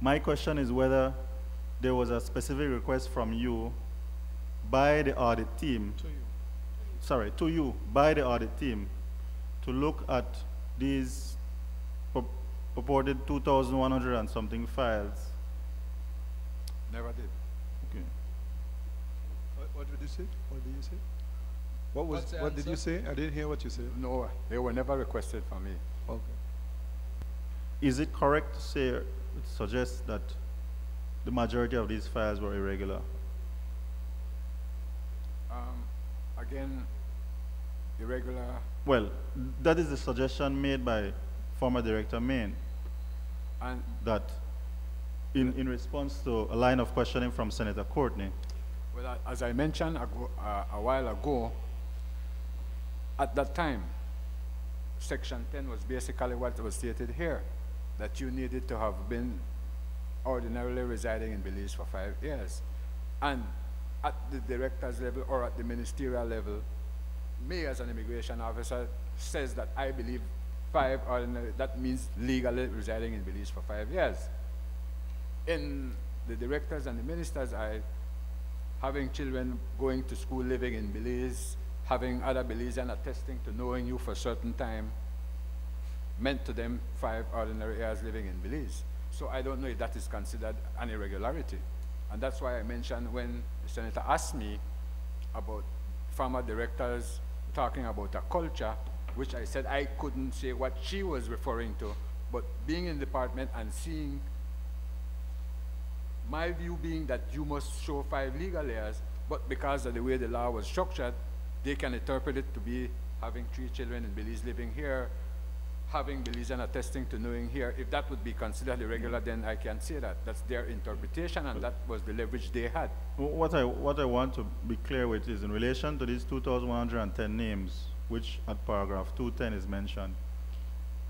My question is whether there was a specific request from you by the audit team, to you, by the audit team, to look at these purported 2,100 and something files. Never did. Okay. What did you say? What did you say? What did you say? I didn't hear what you said. No, they were never requested from me. Okay. Is it correct to say, it suggests that the majority of these files were irregular? Again, irregular. Well, that is the suggestion made by former Director Meighan, And that in response to a line of questioning from Senator Courtney. well, as I mentioned a while ago, at that time, Section 10 was basically what was stated here, that you needed to have been ordinarily residing in Belize for 5 years. And at the director's level or at the ministerial level, me as an immigration officer says that I believe 5 ordinary, that means legally residing in Belize for 5 years. In the directors and the ministers' eye, having children going to school, living in Belize, having other Belizean attesting to knowing you for a certain time, meant to them 5 ordinary years living in Belize. So I don't know if that is considered an irregularity. And that's why I mentioned when the senator asked me about former directors talking about a culture, which I said I couldn't say what she was referring to, but being in the department and seeing, my view being that you must show 5 legal years, but because of the way the law was structured, they can interpret it to be having 3 children in Belize living here, having Belizean attesting to knowing here. If that would be considered irregular, then I can say that. That's their interpretation, and that was the leverage they had. What I want to be clear with is in relation to these 2,110 names, which at paragraph 210 is mentioned,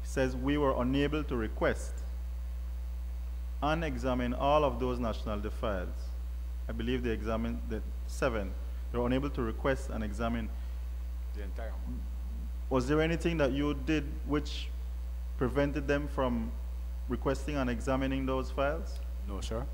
it says we were unable to request and examine all of those nationality files. I believe they examined the 7. They were unable to request and examine The entire. Was there anything that you did which prevented them from requesting and examining those files? No, sir.